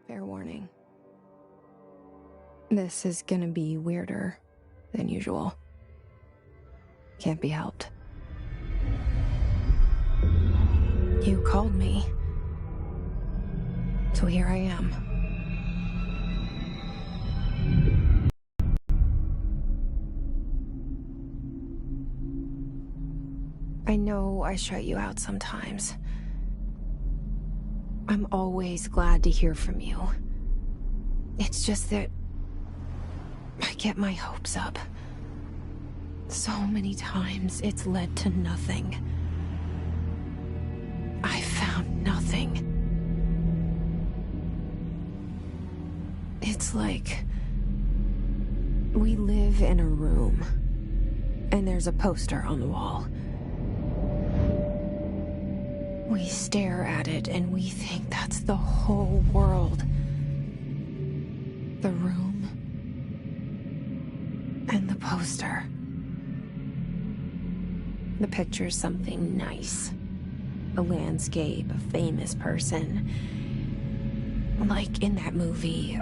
Fair warning. This is gonna be weirder than usual. Can't be helped. You called me. So here I am. I know I shut you out sometimes. I'm always glad to hear from you. It's just that I get my hopes up. So many times it's led to nothing. I found nothing. It's like we live in a room, and there's a poster on the wall. We stare at it and we think that's the whole world. The room and the poster. The picture's something nice. A landscape, a famous person. Like in that movie,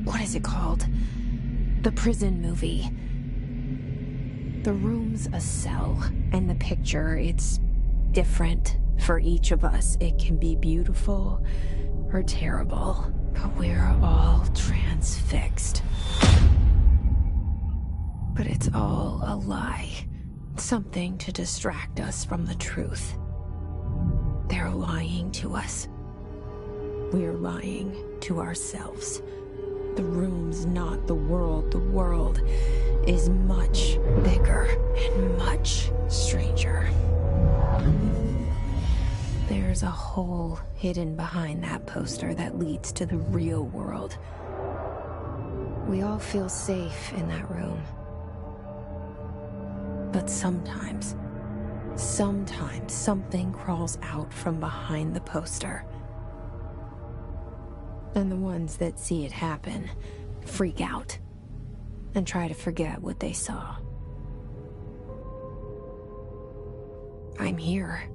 what is it called? The prison movie. The room's a cell, and the picture, it's different for each of us. It can be beautiful or terrible, but we're all transfixed. But it's all a lie. Something to distract us from the truth. They're lying to us. We're lying to ourselves. The room's not the world. The world is much bigger and much stranger. There's a hole hidden behind that poster that leads to the real world. We all feel safe in that room. But sometimes something crawls out from behind the poster. And the ones that see it happen freak out and try to forget what they saw. I'm here.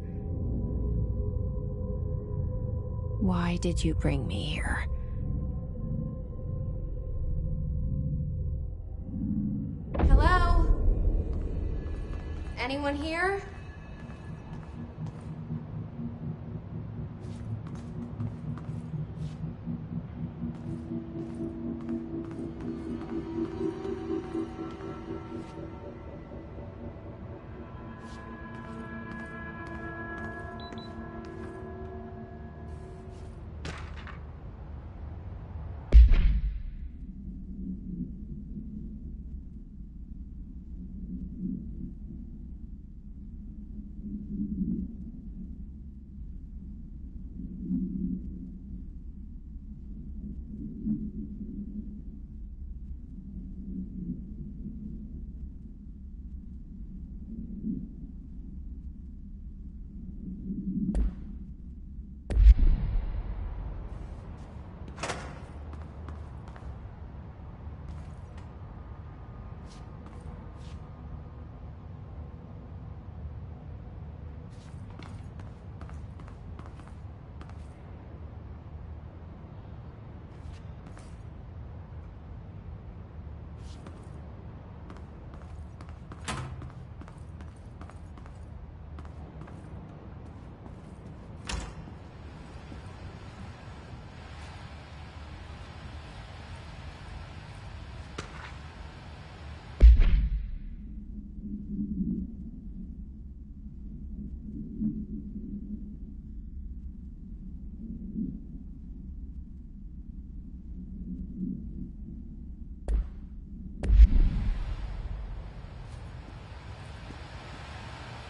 Why did you bring me here? Hello? Anyone here?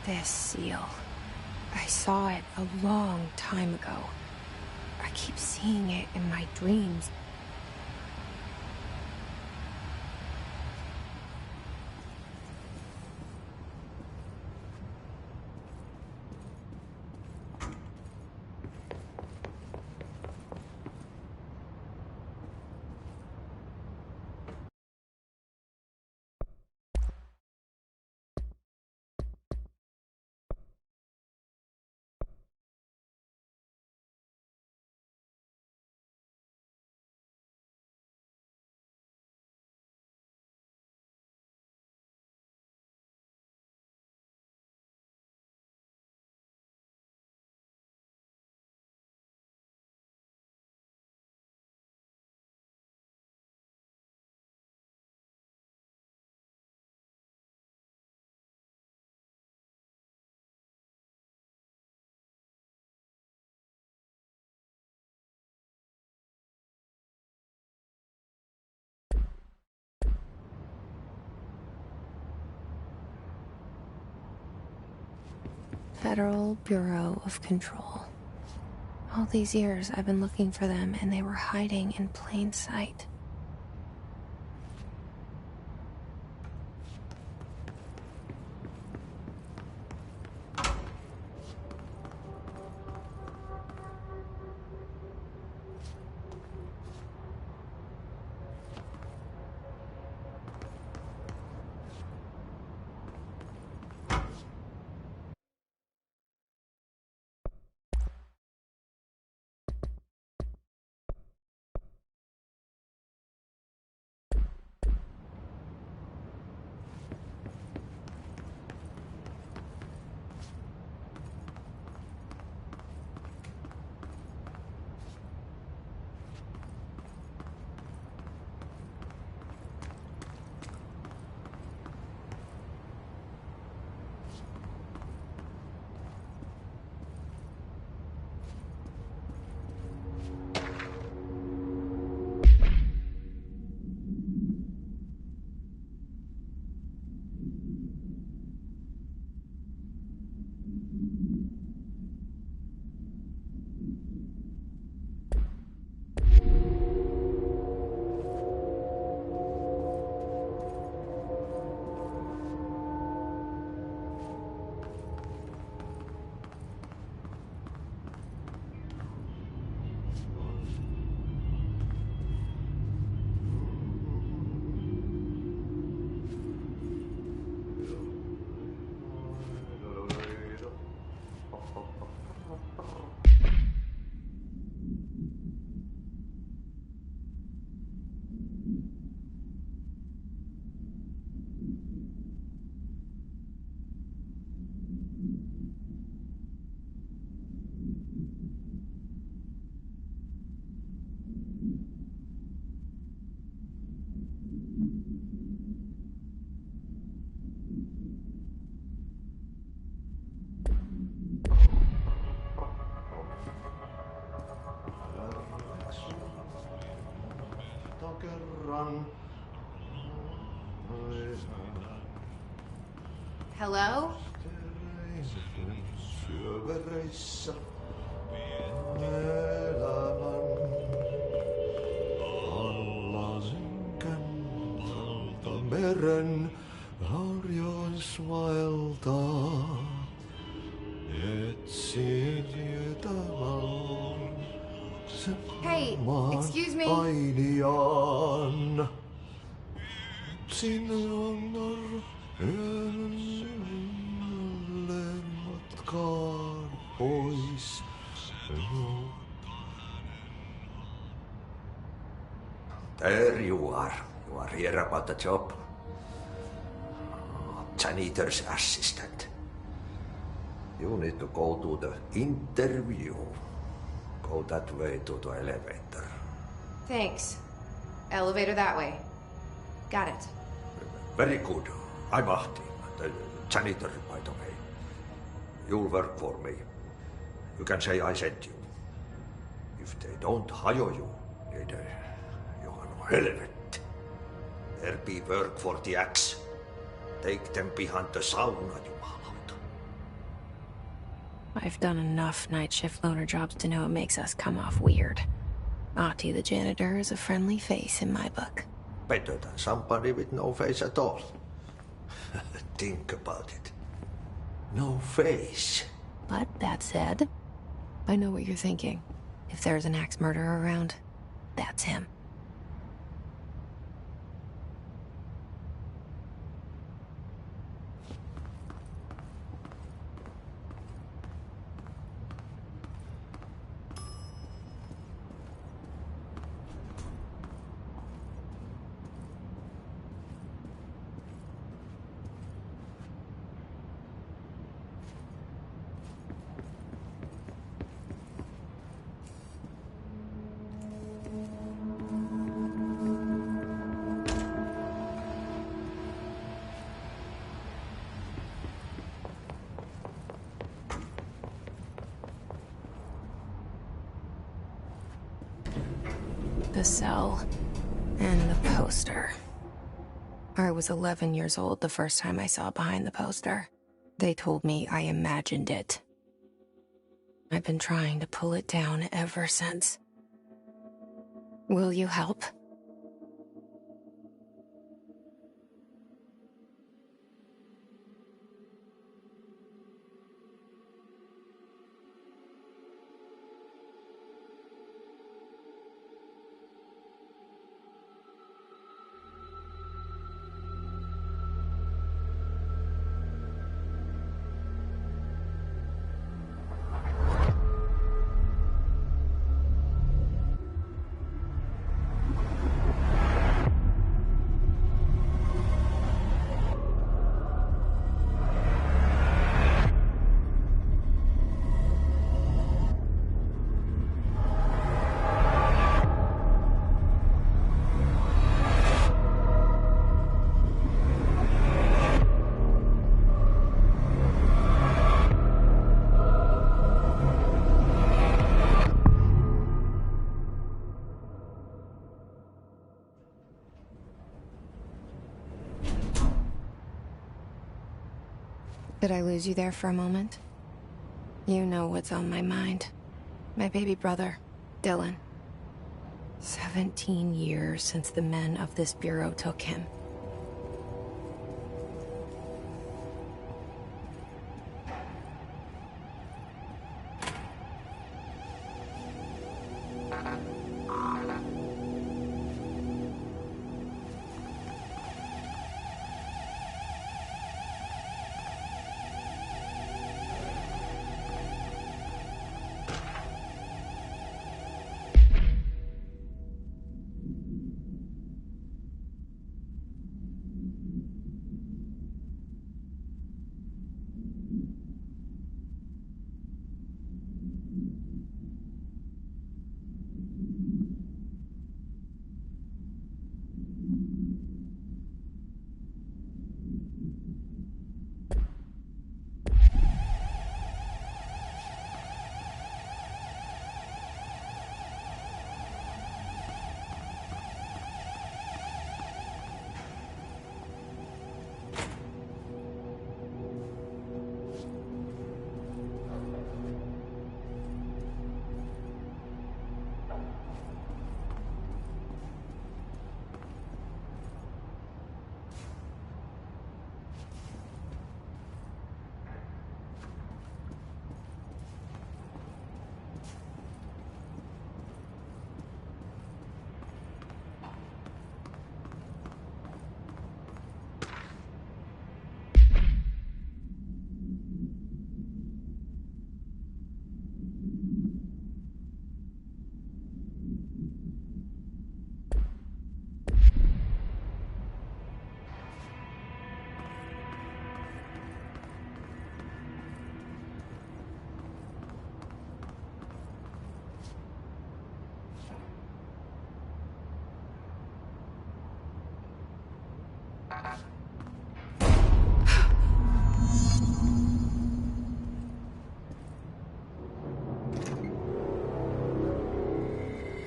This seal. I saw it a long time ago. I keep seeing it in my dreams. Federal Bureau of Control. All these years I've been looking for them, and they were hiding in plain sight. Hello? Meren harjoisvaeltaa, etsin tavallaan Hey, excuse me? Ainiaan. Sinun matkaan pois. There you are. You are here about the job. Janitor's assistant. You need to go to the interview. Go that way to the elevator. Thanks. Elevator that way. Got it. Very good. I'm Ahti, the janitor, by the way. You'll work for me. You can say I sent you. If they don't hire you, then you are no helvet. There be work for the axe. Take them behind the sauna, jumalauta. I've done enough night shift loner jobs to know it makes us come off weird. Ahti the janitor is a friendly face in my book. Better than somebody with no face at all. Think about it. No face. But that said, I know what you're thinking. If there's an axe murderer around, that's him. The cell and the poster. I was 11 years old the first time I saw behind the poster. They told me I imagined it. I've been trying to pull it down ever since. Will you help? Did I lose you there for a moment? You know what's on my mind. My baby brother, Dylan. 17 years since the men of this bureau took him.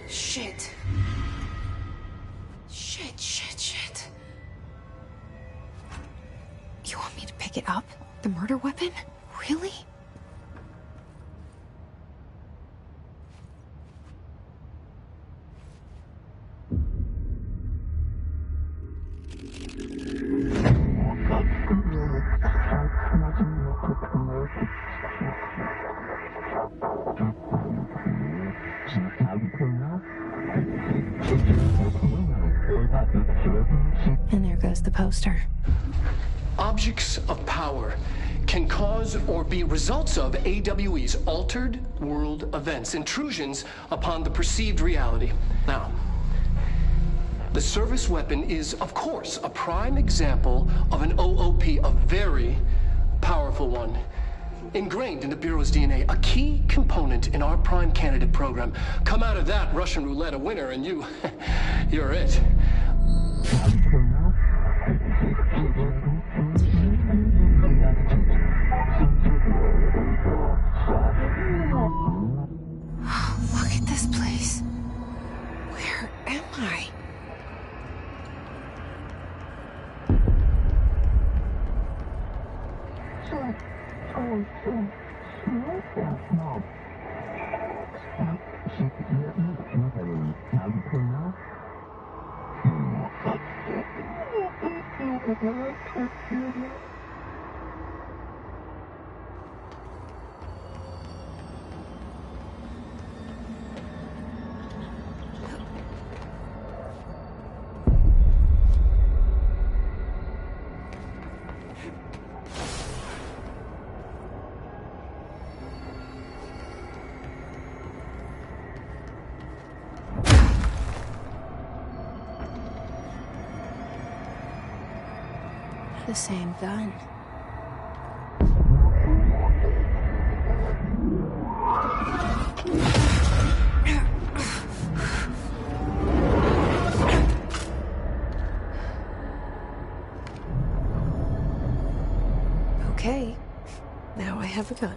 Shit. Shit. You want me to pick it up? The murder weapon? Really? And there goes the poster. Objects of power can cause or be results of AWE's altered world events, intrusions upon the perceived reality. Now, the service weapon is, of course, a prime example of an OOP, a very powerful one, ingrained in the Bureau's DNA, a key component in our prime candidate program. Come out of that Russian roulette a winner and you're it. Look at this place. Where am I? The same gun. Okay, now I have a gun.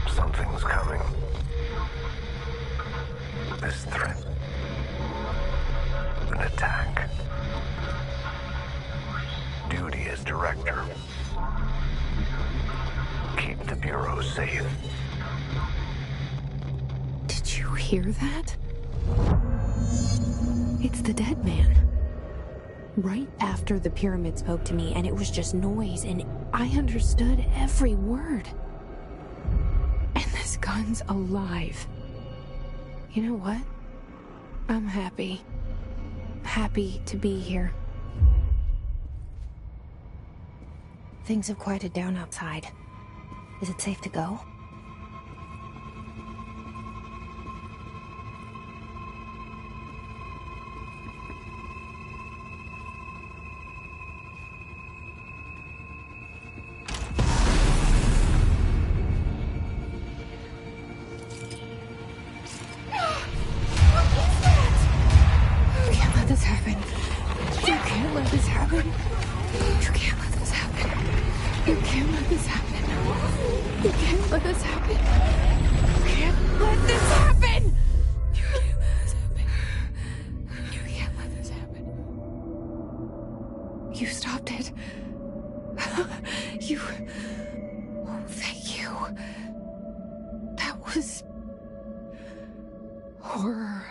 Something's coming. This threat. An attack. Duty as director. Keep the Bureau safe. Did you hear that? It's the dead man. Right after the pyramid spoke to me, and it was just noise, and I understood every word. And this gun's alive. You know what? I'm happy. Happy to be here. Things have quieted down outside. Is it safe to go? This happen. You can't let this happen. You can't let this happen. You can't let this happen. You can't let this happen. You can't let this happen. You can't let this happen. You can't let this happen. You stopped it. You. Oh, thank you. That was horror.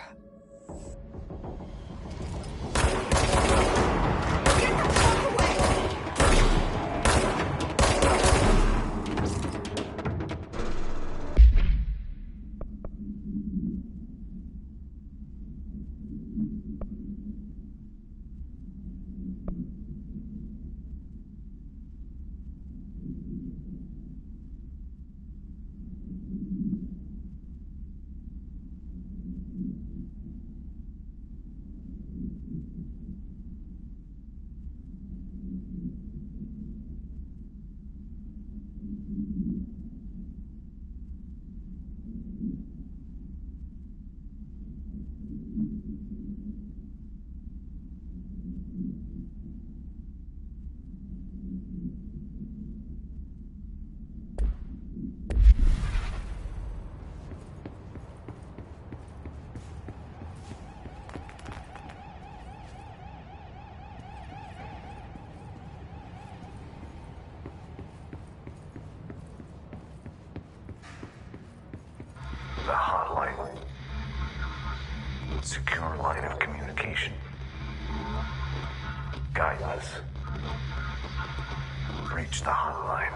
secure line of communication. Guide us. Reach the hotline.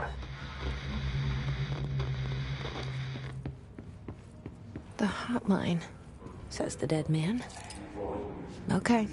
The hotline, says the dead man. Okay.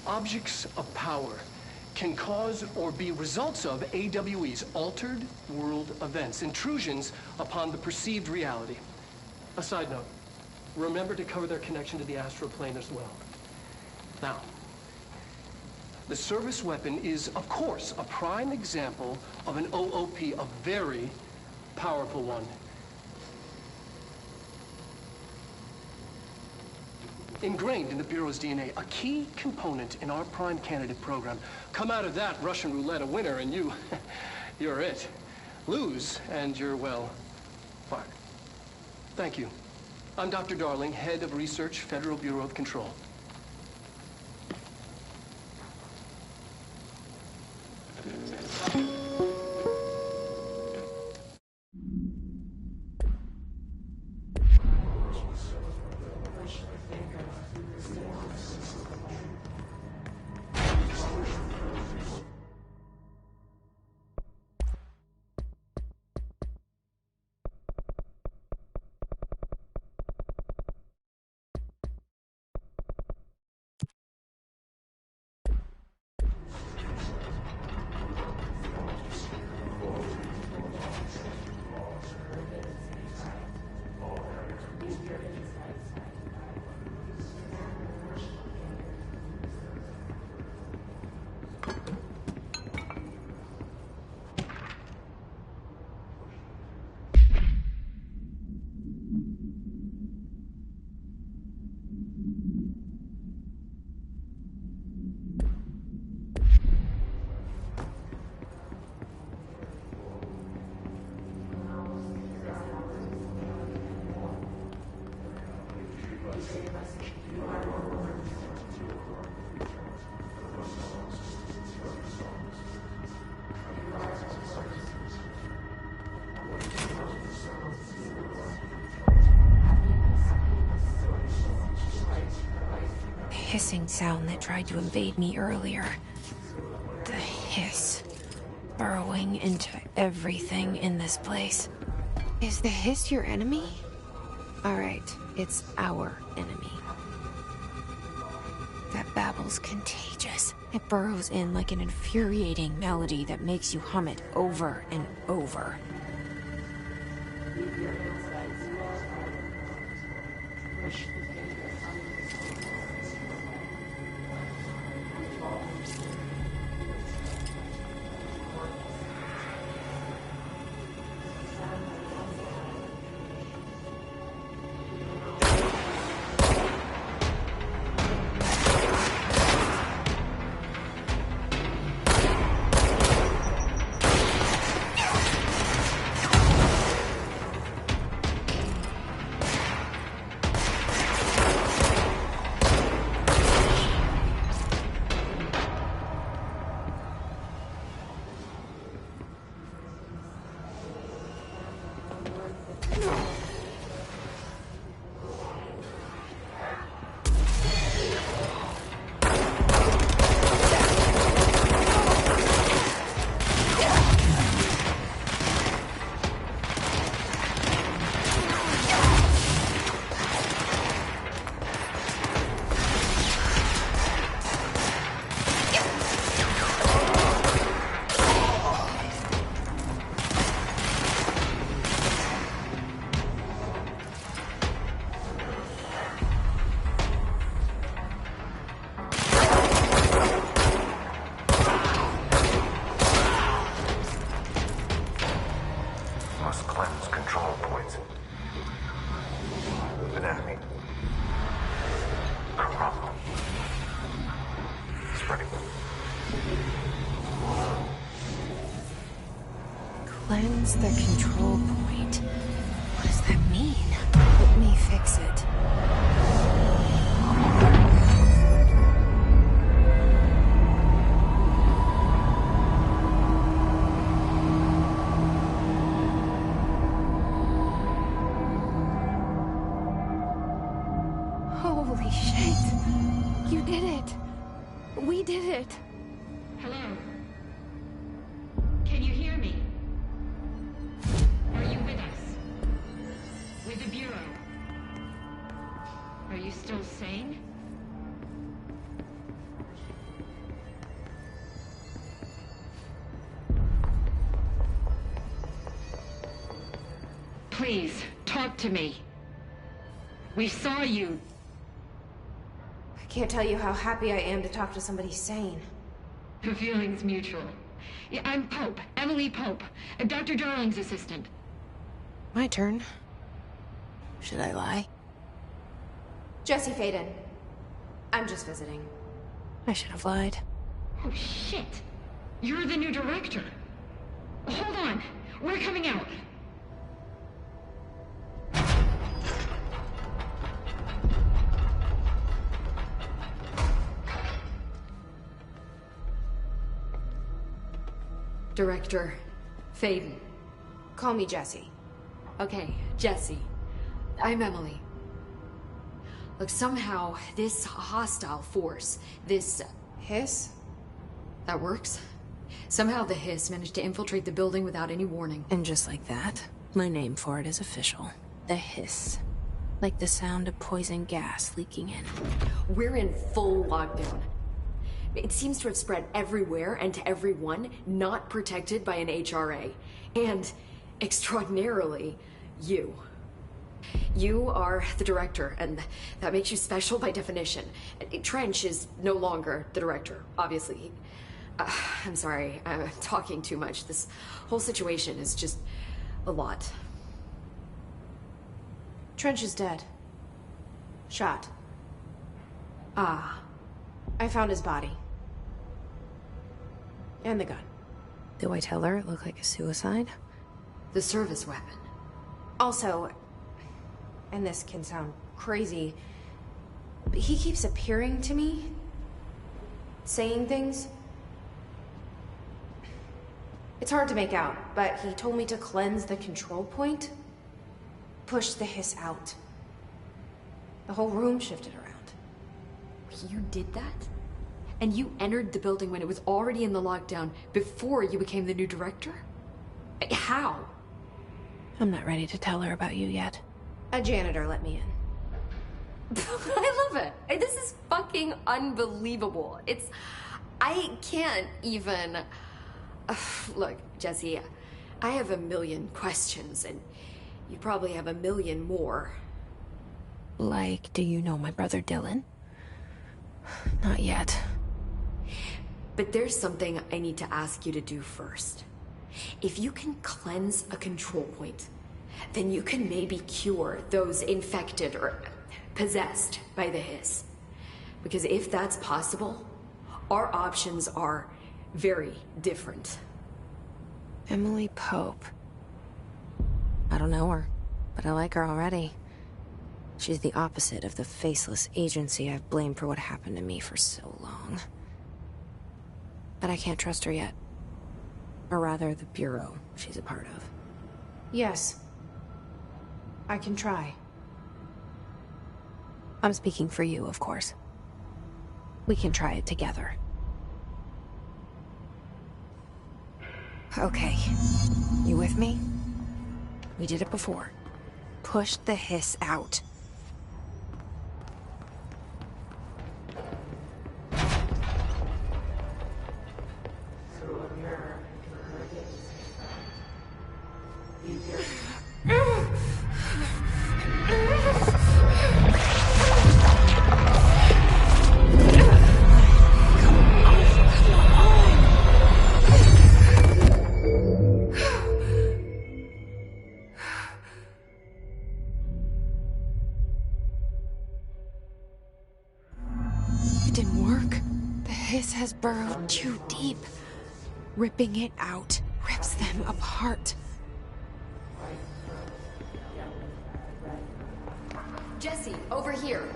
Objects of power can cause or be results of AWE's altered world events, intrusions upon the perceived reality. A side note, remember to cover their connection to the astral plane as well. Now, the service weapon is, of course, a prime example of an OOP, a very powerful one. Ingrained in the Bureau's DNA, a key component in our prime candidate program. Come out of that Russian roulette a winner and you're it. Lose and you're, well, fired. Thank you. I'm Dr. Darling, head of research, Federal Bureau of Control. Hissing sound that tried to invade me earlier. The hiss. burrowing into everything in this place. Is the hiss your enemy? Alright, it's our enemy. That babble's contagious. It burrows in like an infuriating melody that makes you hum it over and over. Must cleanse control points. An enemy. Corrupt. Spreading. Cleanse the control point. What does that mean? Let me fix it. Holy shit! You did it! We did it! Hello? Can you hear me? Are you with us? With the Bureau? Are you still sane? Please, talk to me. We saw you. I can't tell you how happy I am to talk to somebody sane. The feeling's mutual. Yeah, I'm Pope, Emily Pope, Dr. Darling's assistant. My turn. Should I lie? Jesse Faden. I'm just visiting. I should have lied. Oh, shit. You're the new director. Hold on. We're coming out. Director Faden. Call me Jesse. Okay, Jesse. I'm Emily. Look, somehow this hostile force, this... Hiss? that works? Somehow the hiss managed to infiltrate the building without any warning. And just like that, my name for it is official. The hiss. Like the sound of poison gas leaking in. We're in full lockdown. It seems to have spread everywhere and to everyone not protected by an HRA. And, extraordinarily, you. You are the director, and that makes you special by definition. Trench is no longer the director, obviously. I'm sorry, I'm talking too much. This whole situation is just a lot. Trench is dead. Shot. Ah. I found his body. And the gun. Do I tell her it looked like a suicide? The service weapon. Also, and this can sound crazy, but he keeps appearing to me, saying things. It's hard to make out, but he told me to cleanse the control point, push the hiss out. The whole room shifted around. You did that? And you entered the building when it was already in the lockdown before you became the new director? How? I'm not ready to tell her about you yet. A janitor let me in. I love it. This is fucking unbelievable. I can't even... Look, Jesse, I have a million questions, and you probably have a million more. Like, do you know my brother Dylan? Not yet. But there's something I need to ask you to do first. If you can cleanse a control point, then you can maybe cure those infected or possessed by the hiss. Because if that's possible, our options are very different. Emily Pope. I don't know her, but I like her already. She's the opposite of the faceless agency I've blamed for what happened to me for so long. But I can't trust her yet. Or rather, the Bureau she's a part of. Yes. I can try. I'm speaking for you, of course. We can try it together. Okay. You with me? We did it before. Push the hiss out. It didn't work. The hiss has burrowed too deep. Ripping it out rips them apart. Jesse, over here.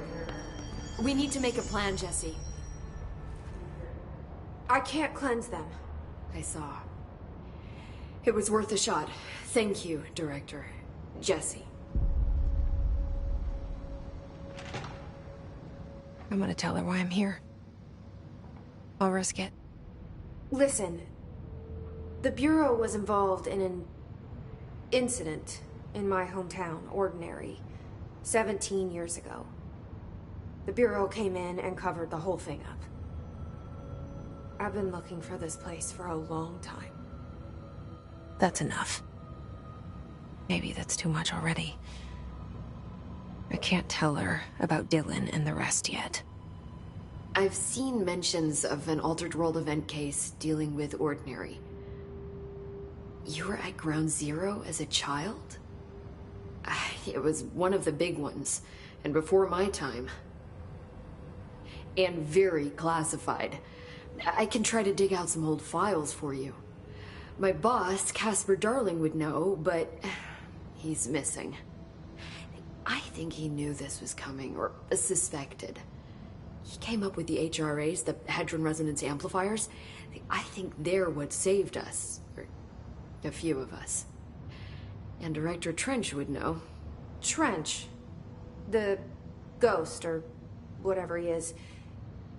We need to make a plan, Jesse. I can't cleanse them. I saw. It was worth a shot. Thank you, Director. Jesse. I'm gonna tell her why I'm here. I'll risk it. Listen, the Bureau was involved in an incident in my hometown, Ordinary, 17 years ago. The Bureau came in and covered the whole thing up. I've been looking for this place for a long time. That's enough. Maybe that's too much already. I can't tell her about Dylan and the rest yet. I've seen mentions of an Altered World event case dealing with Ordinary. You were at Ground Zero as a child? It was one of the big ones, and before my time. And very classified. I can try to dig out some old files for you. My boss, Casper Darling, would know, but he's missing. I think he knew this was coming, or suspected. He came up with the HRAs, the Hadron Resonance Amplifiers. I think they're what saved us, or a few of us. And Director Trench would know. Trench, the ghost, or whatever he is,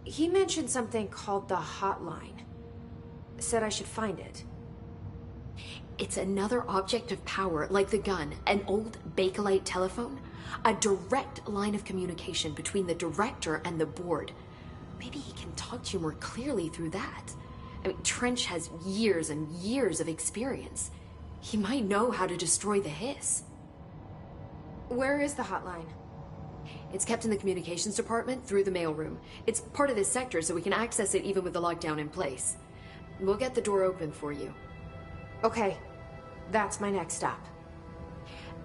he mentioned something called the hotline. Said I should find it. It's another object of power, like the gun, an old Bakelite telephone. A direct line of communication between the director and the board. Maybe he can talk to you more clearly through that. I mean, Trench has years and years of experience. He might know how to destroy the hiss. Where is the hotline? It's kept in the communications department through the mailroom. It's part of this sector, so we can access it even with the lockdown in place. We'll get the door open for you. Okay, that's my next stop.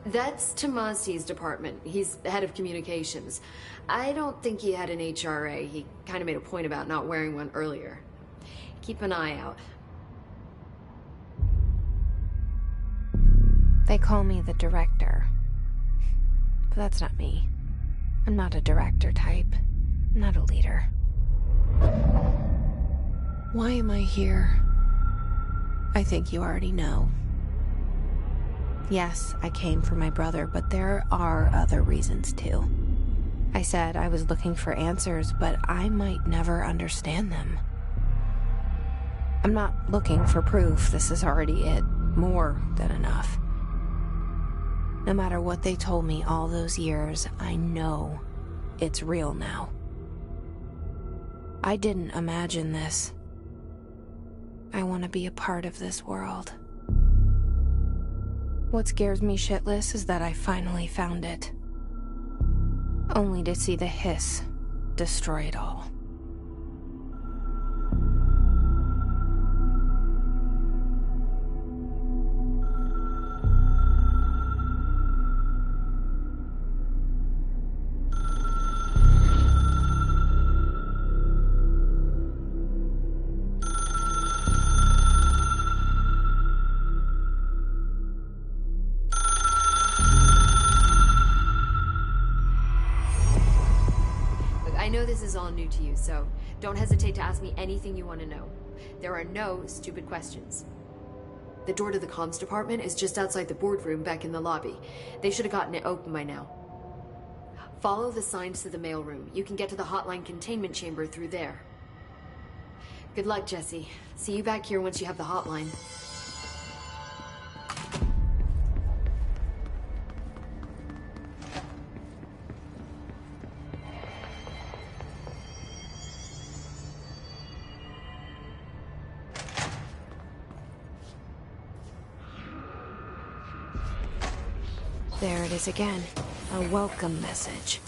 That's Tomasi's department. He's the head of communications. I don't think he had an HRA. He kind of made a point about not wearing one earlier. Keep an eye out. They call me the director. But that's not me. I'm not a director type. I'm not a leader. Why am I here? I think you already know. Yes, I came for my brother, but there are other reasons too. I said I was looking for answers, but I might never understand them. I'm not looking for proof. This is already it. More than enough. No matter what they told me all those years, I know it's real now. I didn't imagine this. I want to be a part of this world. What scares me shitless is that I finally found it. Only to see the hiss destroy it all. I know this is all new to you, so don't hesitate to ask me anything you want to know. There are no stupid questions. The door to the comms department is just outside the boardroom back in the lobby. They should have gotten it open by now. Follow the signs to the mailroom. You can get to the hotline containment chamber through there. Good luck, Jesse. See you back here once you have the hotline. There it is again. A welcome message.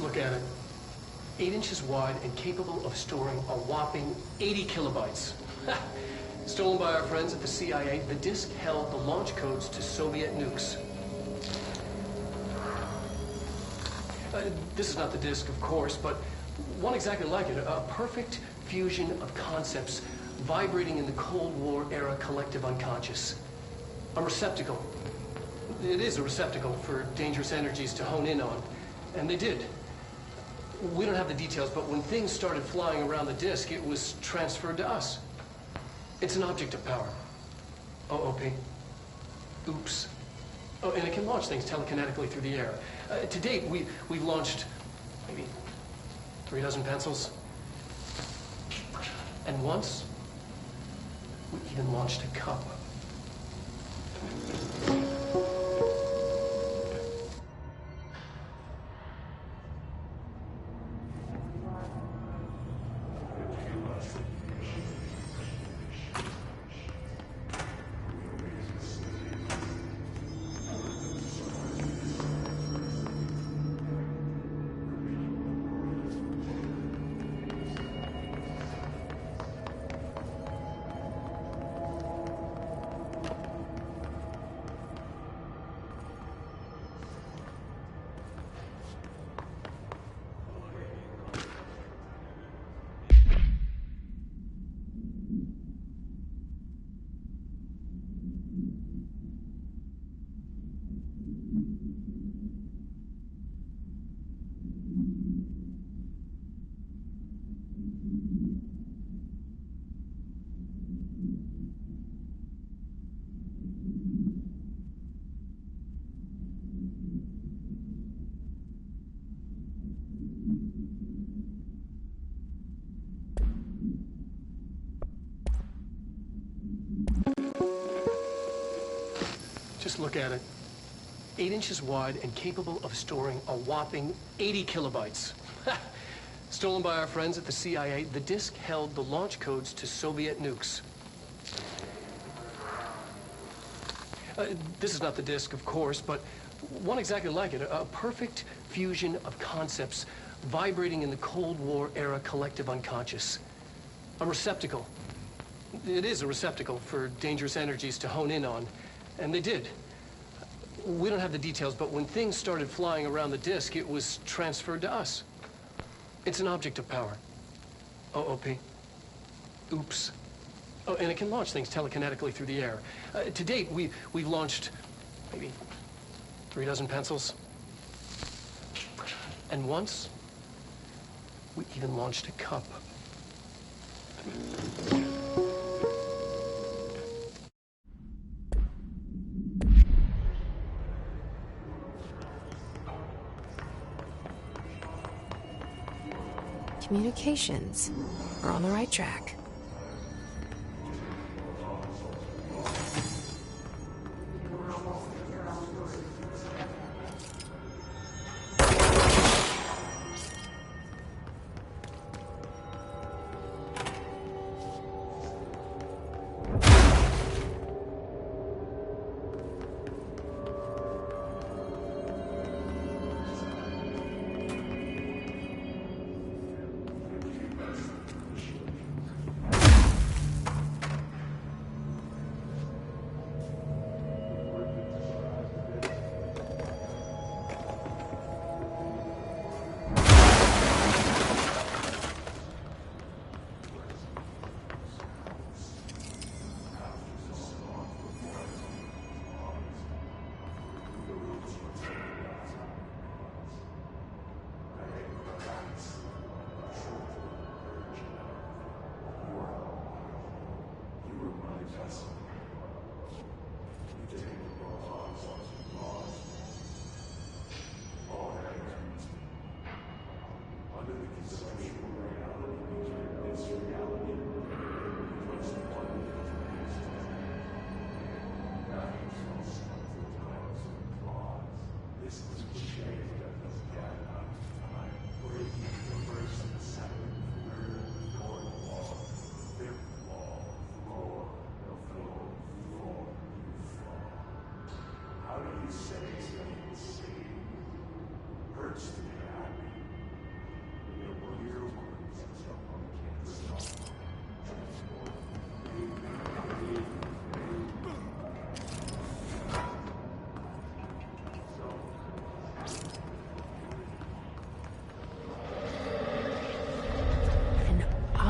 look at it. 8 inches wide and capable of storing a whopping 80 kilobytes. Stolen by our friends at the CIA, the disk held the launch codes to Soviet nukes. This is not the disk, of course, but one exactly like it. A perfect fusion of concepts vibrating in the Cold War era collective unconscious. A receptacle. It is a receptacle for dangerous energies to hone in on. And they did. We don't have the details, but when things started flying around the disk, it was transferred to us. It's an object of power. OOP. Oops. Oh, and it can launch things telekinetically through the air. To date, we've launched maybe 3 dozen pencils. And once, we even launched a cup. Just look at it. 8 inches wide and capable of storing a whopping 80 kilobytes. Stolen by our friends at the CIA, the disk held the launch codes to Soviet nukes. This is not the disk, of course, but one exactly like it. A perfect fusion of concepts vibrating in the Cold War era collective unconscious. A receptacle. It is a receptacle for dangerous energies to hone in on. And they did. We don't have the details, but when things started flying around the disk, it was transferred to us. It's an object of power. OOP. Oops. Oh, and it can launch things telekinetically through the air. To date, we've launched maybe 3 dozen pencils. And once, we even launched a cup. Communications. We're on the right track.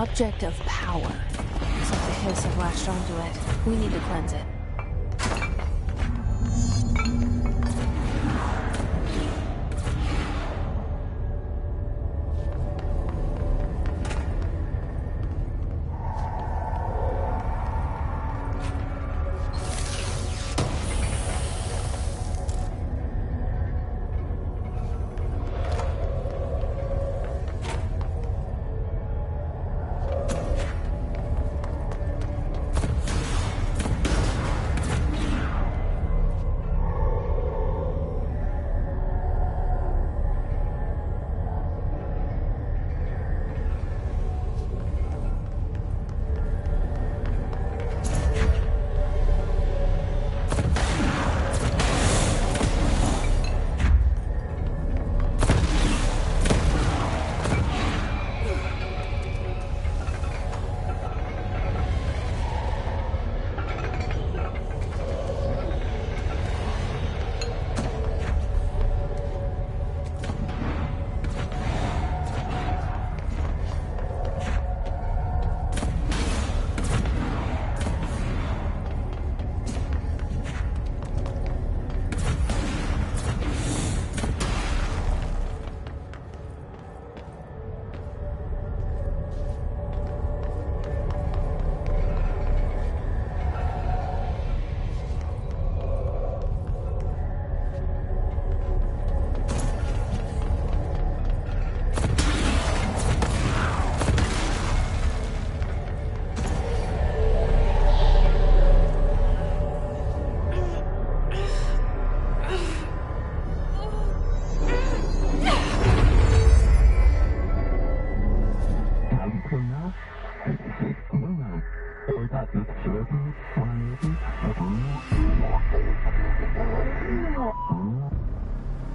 object of power. Looks like the hiss have latched onto it. We need to cleanse it.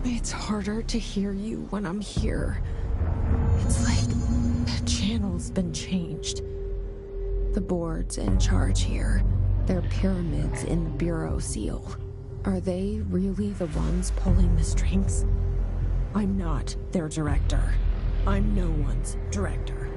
It's harder to hear you when I'm here. It's like the channel's been changed. The board's in charge here. They're pyramids in the Bureau seal. Are they really the ones pulling the strings? I'm not their director. I'm no one's director.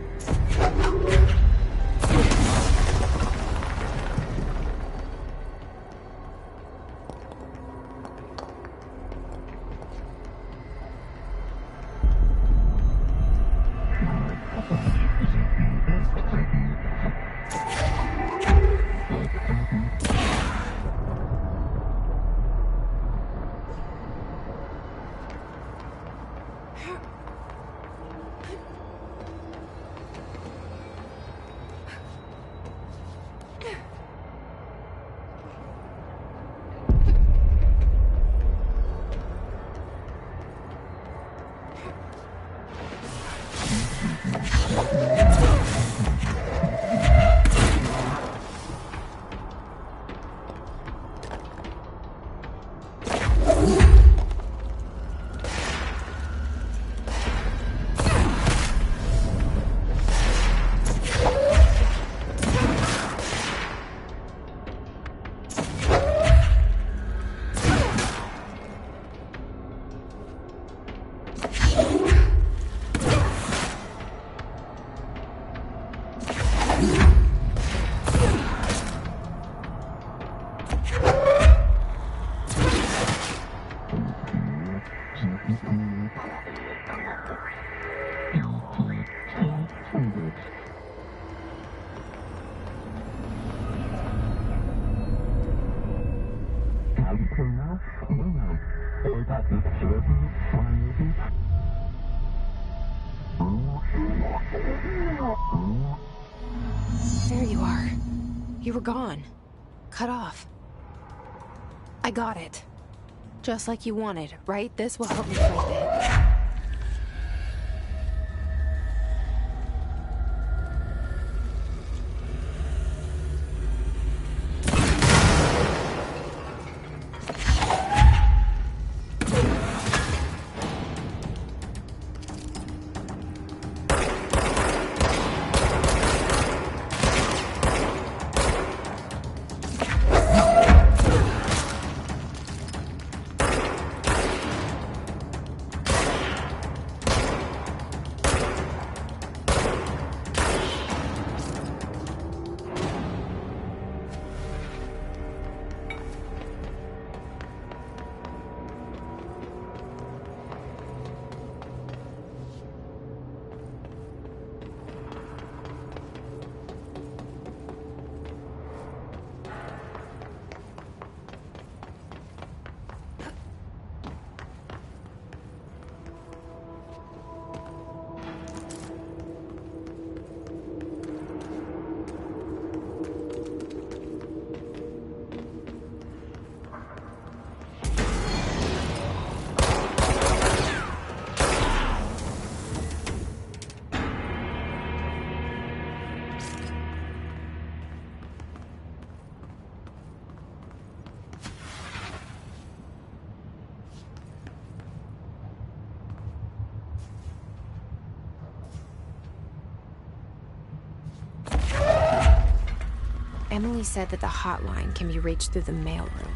There you are. You were gone. Cut off. I got it. Just like you wanted, right? This will help me fight it. Emily said that the hotline can be reached through the mailroom.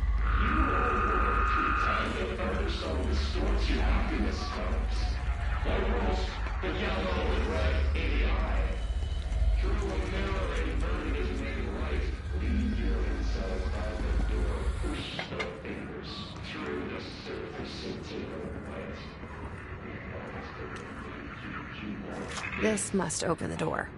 This must open the door.